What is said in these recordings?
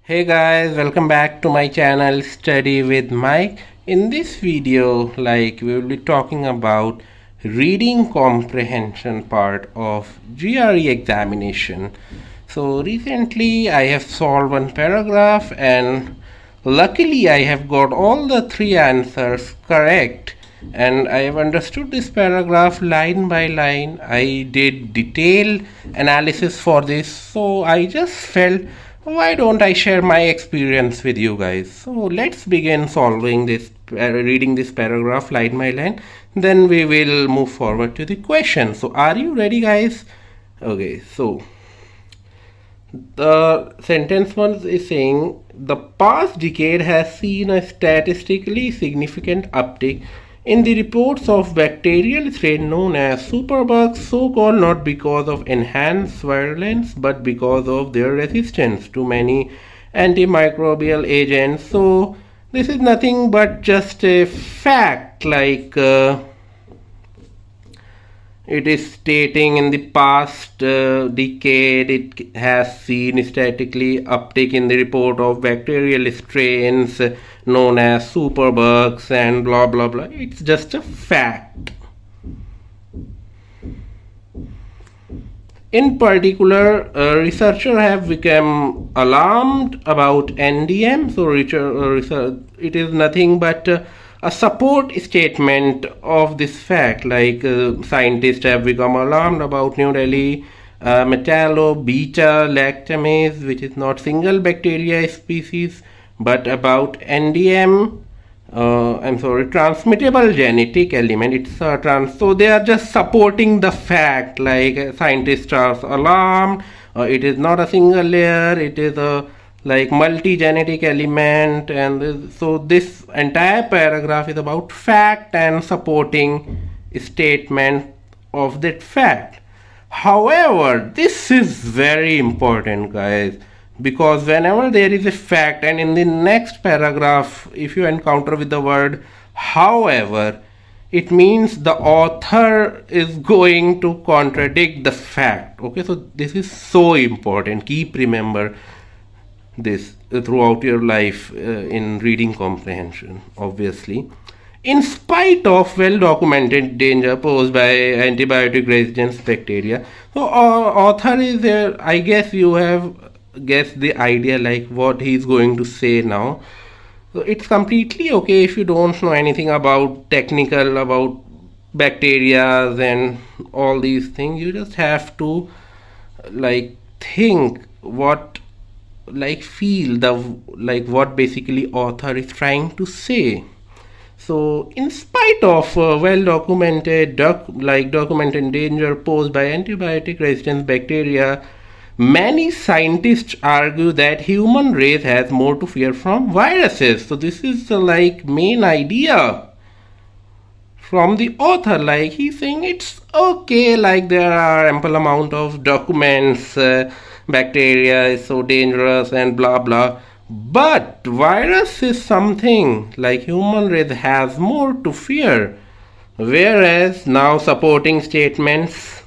Hey guys, welcome back to my channel Study with Mike. In this video, we will be talking about reading comprehension part of GRE examination. So recently I have solved one paragraph and luckily I have got all the three answers correct, and I have understood this paragraph line by line. I did detailed analysis for this, so I just felt, why don't I share my experience with you guys? So let's begin solving this, reading this paragraph line by line. Then we will move forward to the question. So are you ready, guys? Okay, so the sentence one is saying the past decade has seen a statistically significant uptick in the reports of bacterial strain known as superbugs, so-called not because of enhanced virulence but because of their resistance to many antimicrobial agents. So this is nothing but just a fact, it is stating in the past decade it has seen statistically uptick in the report of bacterial strains known as superbugs and blah blah blah. It's just a fact. In particular, researchers have become alarmed about NDM. So it is nothing but a support statement of this fact. Scientists have become alarmed about New Delhi metallo-beta lactamase, which is not single bacteria species, but about NDM, transmittable genetic element. It's so they are just supporting the fact, scientists are alarmed. It is not a single layer, it is a multi-genetic element, and so this entire paragraph is about fact and supporting statement of that fact. However, this is very important, guys, because whenever there is a fact and in the next paragraph if you encounter with the word however, it means the author is going to contradict the fact. Okay, so this is so important. Keep remember this throughout your life in reading comprehension. Obviously, in spite of well-documented danger posed by antibiotic resistance bacteria. So author is there. I guess you have guessed the idea, what he's going to say now. So it's completely okay if you don't know anything about technical about bacteria and all these things. You just have to think what feel the what basically author is trying to say. So in spite of well-documented documented danger posed by antibiotic resistant bacteria, many scientists argue that human race has more to fear from viruses. So this is the main idea from the author. He's saying it's okay, there are ample amount of documents, bacteria is so dangerous and blah blah, but virus is something human race has more to fear. Whereas now supporting statements,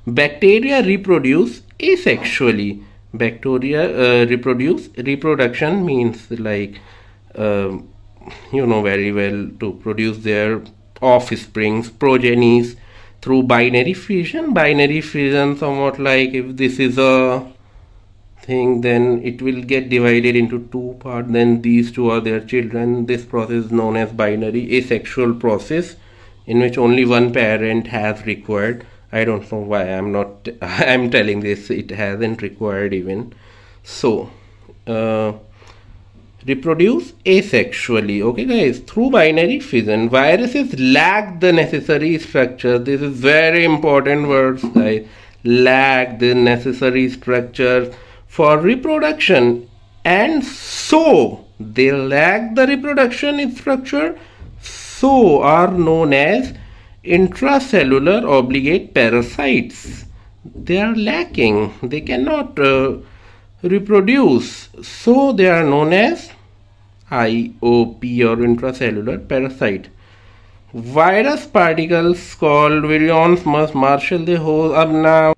bacteria reproduce asexually. Bacteria reproduction means you know very well, to produce their offsprings, progenies, through binary fission. Binary fission somewhat if this is a thing, then it will get divided into two parts, then these two are their children. This process is known as binary asexual process, in which only one parent has required. I don't know why I'm telling this, it hasn't required even. So reproduce asexually. Okay guys, through binary fission. Viruses lack the necessary structure. This is very important words, guys. Lack the necessary structure for reproduction, and so they lack the reproduction structure, so are known as intracellular obligate parasites. They are lacking, they cannot reproduce, so they are known as IOP or intracellular parasite. Virus particles called virions must marshal the whole up.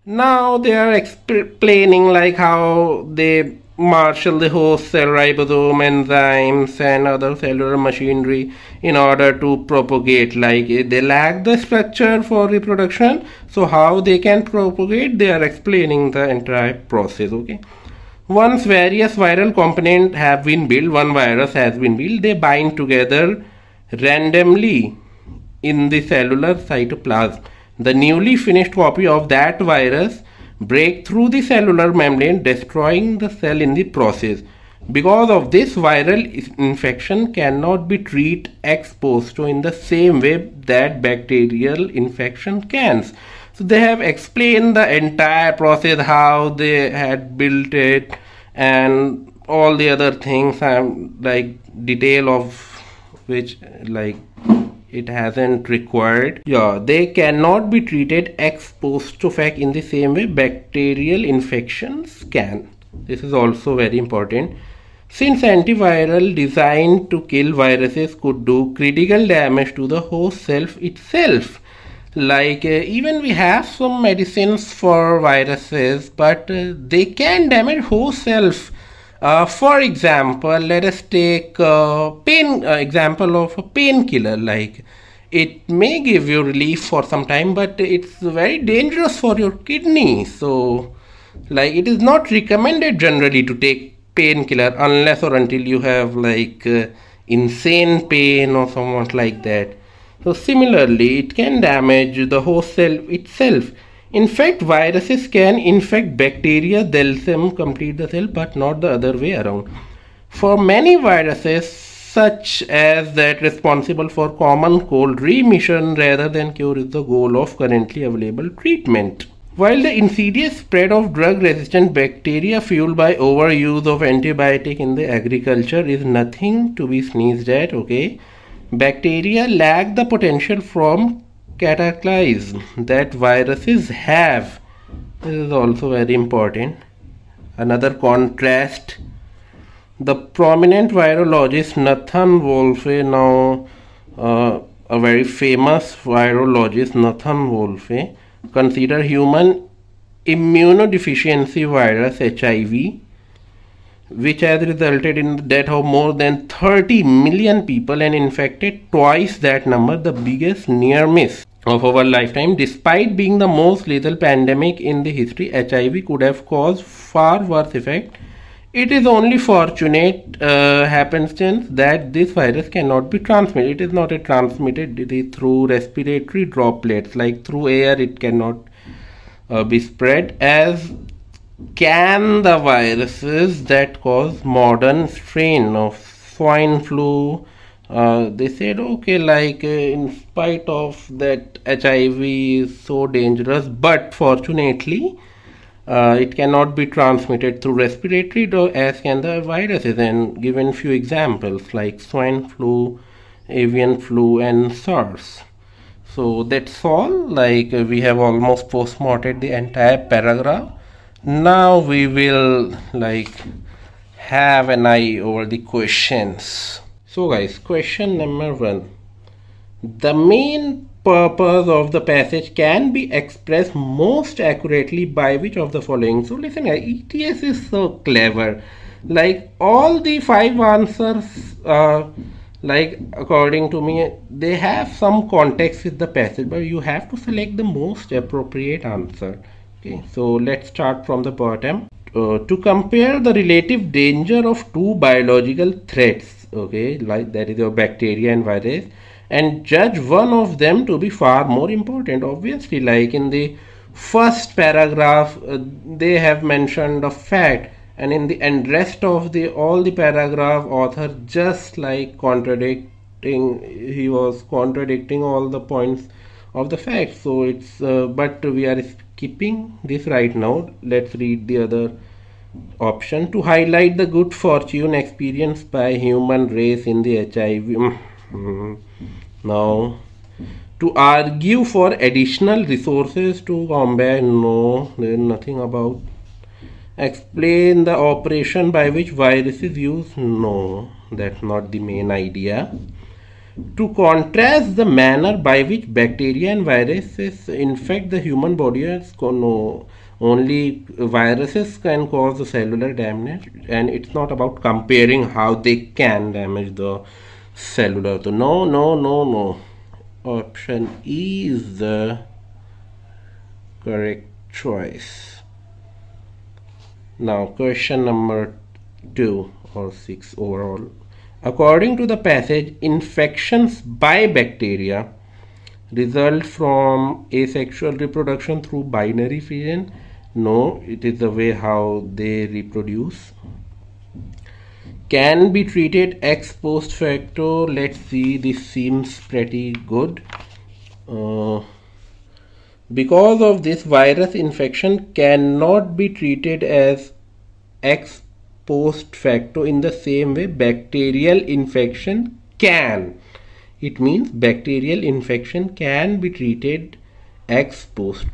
Now they are explaining how they marshal the host cell ribosome, enzymes and other cellular machinery in order to propagate. Like they lack the structure for reproduction, so how they can propagate, they are explaining the entire process. Okay, once various viral components have been built, one virus has been built, they bind together randomly in the cellular cytoplasm. The newly finished copy of that virus break through the cellular membrane, destroying the cell in the process. Because of this, viral infection cannot be treated ex post in the same way that bacterial infection can. So they have explained the entire process, how they had built it and all the other things, like detail of which like it hasn't required. Yeah, they cannot be treated ex post facto in the same way bacterial infections can. This is also very important. Since antiviral designed to kill viruses could do critical damage to the host cell itself. Like even we have some medicines for viruses, but they can damage host cells. For example, let us take example of a painkiller. Like it may give you relief for some time, but it's very dangerous for your kidney. So like it is not recommended generally to take painkiller unless or until you have like insane pain or somewhat like that. So similarly, it can damage the host cell itself. In fact, viruses can infect bacteria themselves, complete the cell, but not the other way around. For many viruses, such as that responsible for common cold, remission rather than cure is the goal of currently available treatment. While the insidious spread of drug-resistant bacteria fueled by overuse of antibiotic in the agriculture is nothing to be sneezed at, okay? Bacteria lack the potential from cataclysm that viruses have. This is also very important. Another contrast, the prominent virologist Nathan Wolfe, now a very famous virologist Nathan Wolfe, consider human immunodeficiency virus HIV, which has resulted in the death of more than 30 million people and infected twice that number, the biggest near miss of our lifetime. Despite being the most lethal pandemic in the history, HIV could have caused far worse effect. It is only fortunate happenstance that this virus cannot be transmitted. It is not transmitted it is through respiratory droplets, like through air it cannot be spread, as can the viruses that cause modern strain of swine flu. They said, okay, like in spite of that HIV is so dangerous, but fortunately it cannot be transmitted through respiratory as can the viruses, and given few examples like swine flu, avian flu and SARS. So that's all. Like we have almost postmorted the entire paragraph. Now we will like have an eye over the questions. So guys, question number 1. The main purpose of the passage can be expressed most accurately by which of the following? So listen, ETS is so clever. Like all the 5 answers, like according to me, they have some context with the passage, but you have to select the most appropriate answer. Okay, so let's start from the bottom. To compare the relative danger of 2 biological threats, okay, like that is your bacteria and virus, and judge one of them to be far more important. Obviously, like in the first paragraph they have mentioned a fact, and in the end rest of the all the paragraph author just like he was contradicting all the points of the fact. So it's but we are skipping this right now. Let's read the other option. To highlight the good fortune experienced by human race in the HIV. Now, to argue for additional resources to combat, no, there is nothing about. Explain the operation by which viruses use, no, that's not the main idea. To contrast the manner by which bacteria and viruses infect the human body, no. Only viruses can cause the cellular damage, and it's not about comparing how they can damage the cellular. So no. Option E is the correct choice. Now question number 2 or 6 overall. According to the passage, infections by bacteria result from asexual reproduction through binary fission. No, it is the way how they reproduce. Can be treated ex post facto. Let's see, this seems pretty good. Because of this, virus infection cannot be treated as ex post facto in the same way bacterial infection can. It means bacterial infection can be treated ex post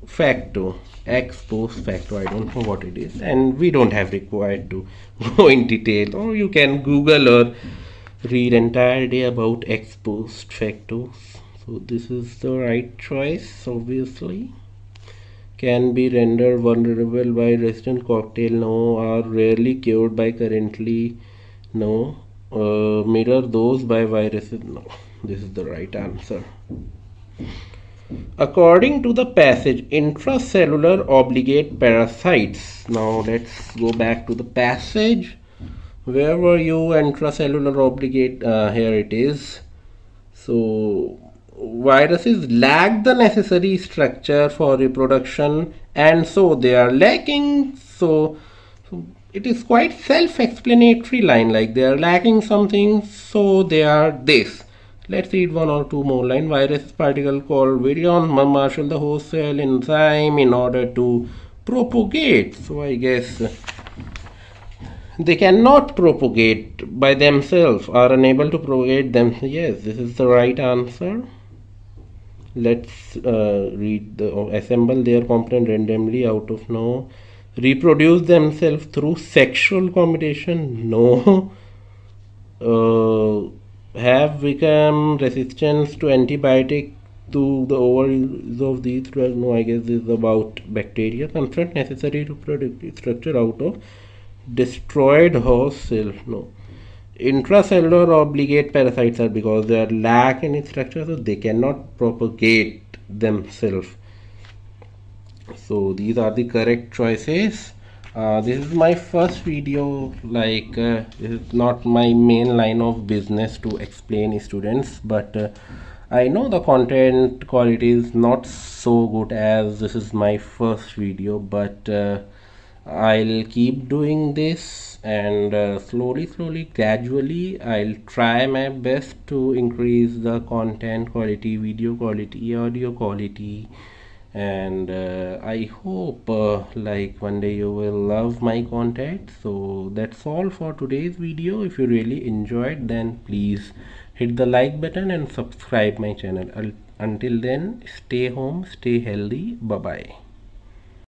facto. Ex post facto, I don't know what it is, and we don't have required to go in detail, or you can Google or read entire day about ex post facto. So this is the right choice, obviously. Can be rendered vulnerable by resistant cocktail. No. Are rarely cured by currently. No. Mirror those by viruses. No. This is the right answer. According to the passage, intracellular obligate parasites. Now let's go back to the passage. Where were you? Intracellular obligate. Here it is. So viruses lack the necessary structure for reproduction, and so they are lacking. So it is quite self-explanatory line, like they are lacking something, so they are this. Let's read one or two more line. Virus particle called virion marshal the host cell enzyme in order to propagate. So I guess they cannot propagate by themselves, are unable to propagate them. Yes, this is the right answer. Let's read the assemble their component randomly out of no. Reproduce themselves through sexual combination. No. Have become resistant to antibiotic to the overuse of these drugs. No, I guess this is about bacteria. Construct necessary reproductive structure out of destroyed host cell. No. Intracellular obligate parasites are because they are lack in structure, so they cannot propagate themselves. So these are the correct choices. This is my first video, like this is not my main line of business to explain students, but I know the content quality is not so good as this is my first video, but I'll keep doing this, and slowly gradually I'll try my best to increase the content quality, video quality, audio quality, and I hope like one day you will love my content. So that's all for today's video. If you really enjoyed, then please hit the like button and subscribe my channel. Until then, stay home, stay healthy. Bye bye.